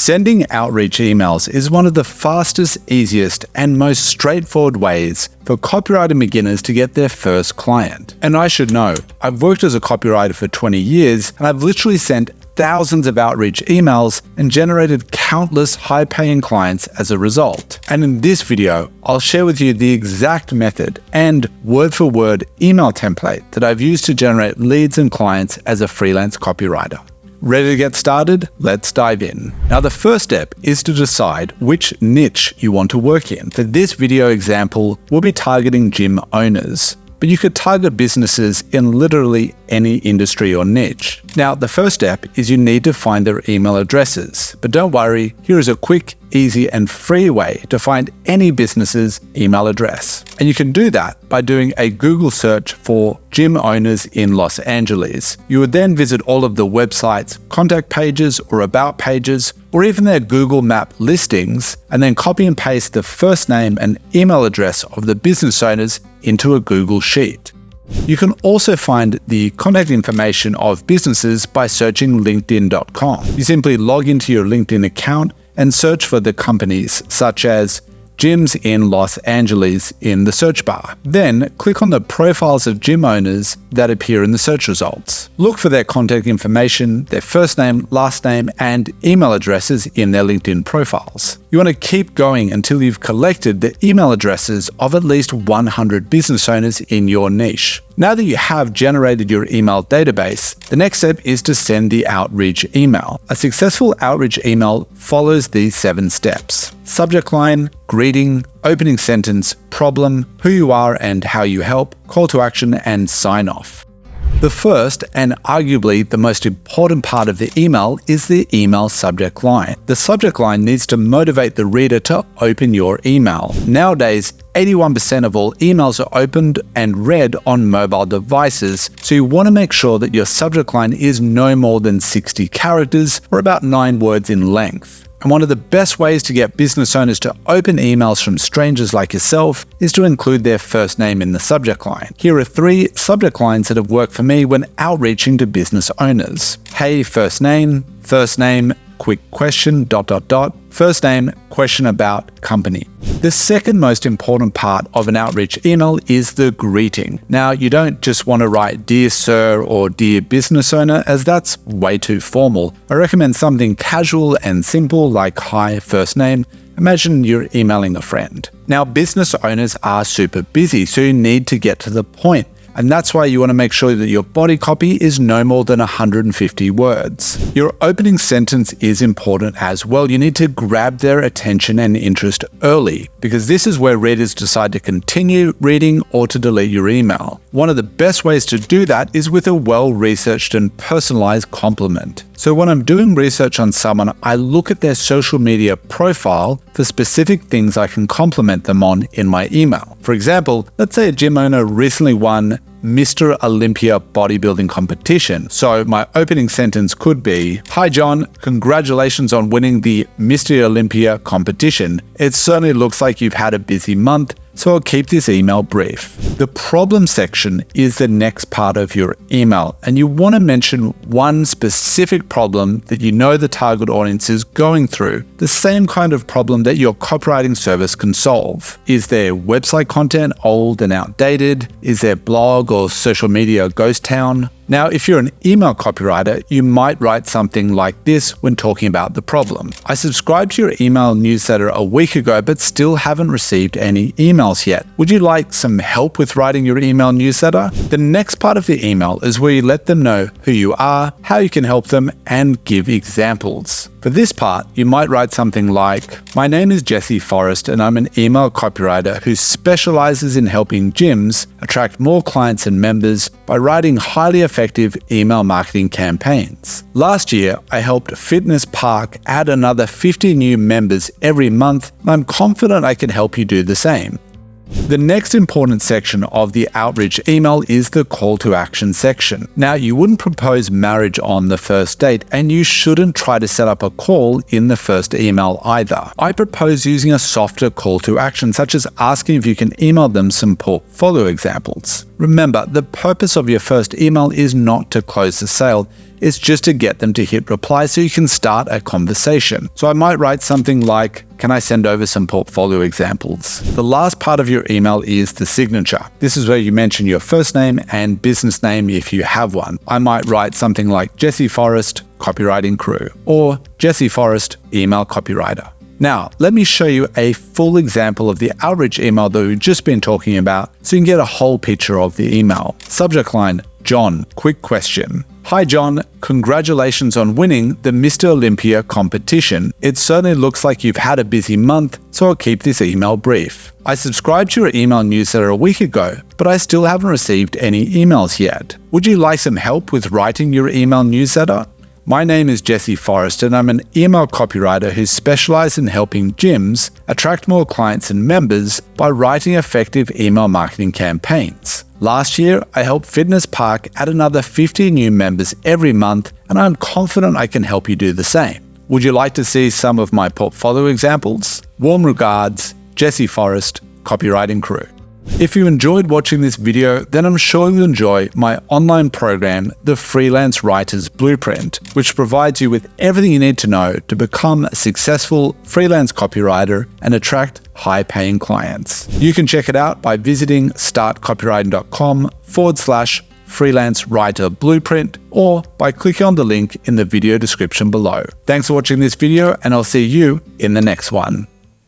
Sending outreach emails is one of the fastest, easiest, and most straightforward ways for copywriting beginners to get their first client. And I should know, I've worked as a copywriter for 20 years, and I've literally sent thousands of outreach emails and generated countless high-paying clients as a result. And in this video, I'll share with you the exact method and word-for-word email template that I've used to generate leads and clients as a freelance copywriter. Ready to get started? Let's dive in. Now, the first step is to decide which niche you want to work in. For this video example, we'll be targeting gym owners, but you could target businesses in literally any industry or niche. Now, the first step is you need to find their email addresses, but don't worry, here is a quick, easy, and free way to find any business's email address. And you can do that by doing a Google search for gym owners in Los Angeles. You would then visit all of the websites, contact pages, or about pages, or even their Google Map listings, and then copy and paste the first name and email address of the business owners into a Google Sheet. You can also find the contact information of businesses by searching LinkedIn.com. You simply log into your LinkedIn account and search for the companies such as gyms in Los Angeles in the search bar. Then click on the profiles of gym owners that appear in the search results. Look for their contact information, their first name, last name, and email addresses in their LinkedIn profiles. You want to keep going until you've collected the email addresses of at least 100 business owners in your niche. Now that you have generated your email database, the next step is to send the outreach email. A successful outreach email follows these 7 steps: subject line, greeting, opening sentence, problem, who you are and how you help, call to action, and sign off. The first, and arguably the most important part of the email, is the email subject line. The subject line needs to motivate the reader to open your email. Nowadays, 81% of all emails are opened and read on mobile devices, so you want to make sure that your subject line is no more than 60 characters or about 9 words in length. And one of the best ways to get business owners to open emails from strangers like yourself is to include their first name in the subject line. Here are 3 subject lines that have worked for me when outreaching to business owners. Hey, first name, quick question, ... first name, question about company. The second most important part of an outreach email is the greeting. Now, you don't just want to write Dear Sir or Dear Business Owner, as that's way too formal. I recommend something casual and simple like Hi, first name. Imagine you're emailing a friend. Now, business owners are super busy, so you need to get to the point. And that's why you want to make sure that your body copy is no more than 150 words. Your opening sentence is important as well. You need to grab their attention and interest early, because this is where readers decide to continue reading or to delete your email. One of the best ways to do that is with a well-researched and personalized compliment. So when I'm doing research on someone, I look at their social media profile for specific things I can compliment them on in my email. For example, let's say a gym owner recently won Mr. Olympia bodybuilding competition. So my opening sentence could be, Hi John, congratulations on winning the Mr. Olympia competition. It certainly looks like you've had a busy month, so I'll keep this email brief. The problem section is the next part of your email, and you want to mention one specific problem that you know the target audience is going through, the same kind of problem that your copywriting service can solve. Is their website content old and outdated? Is their blog or social media a ghost town? Now, if you're an email copywriter, you might write something like this when talking about the problem. I subscribed to your email newsletter a week ago, but still haven't received any emails yet. Would you like some help with writing your email newsletter? The next part of the email is where you let them know who you are, how you can help them, and give examples. For this part, you might write something like, My name is Jesse Forrest and I'm an email copywriter who specializes in helping gyms attract more clients and members by writing highly effective email marketing campaigns. Last year, I helped Fitness Park add another 50 new members every month, and I'm confident I can help you do the same. The next important section of the outreach email is the call to action section. Now, you wouldn't propose marriage on the first date, and you shouldn't try to set up a call in the first email either. I propose using a softer call to action, such as asking if you can email them some portfolio examples. Remember, the purpose of your first email is not to close the sale. It's just to get them to hit reply so you can start a conversation. So I might write something like, "Can I send over some portfolio examples?" The last part of your email is the signature. This is where you mention your first name and business name if you have one. I might write something like Jesse Forrest, copywriting crew, or Jesse Forrest, email copywriter. Now, let me show you a full example of the outreach email that we've just been talking about so you can get a whole picture of the email. Subject line, John, quick question. Hi John, congratulations on winning the Mr. Olympia competition. It certainly looks like you've had a busy month, so I'll keep this email brief. I subscribed to your email newsletter a week ago, but I still haven't received any emails yet. Would you like some help with writing your email newsletter? My name is Jesse Forrest and I'm an email copywriter who specializes in helping gyms attract more clients and members by writing effective email marketing campaigns. Last year, I helped Fitness Park add another 50 new members every month, and I'm confident I can help you do the same. Would you like to see some of my portfolio examples? Warm regards, Jesse Forrest, copywriting crew. If you enjoyed watching this video, then I'm sure you'll enjoy my online program, The Freelance Writer's Blueprint, which provides you with everything you need to know to become a successful freelance copywriter and attract high-paying clients. You can check it out by visiting startcopywriting.com/freelance writer blueprint or by clicking on the link in the video description below. Thanks for watching this video, and I'll see you in the next one.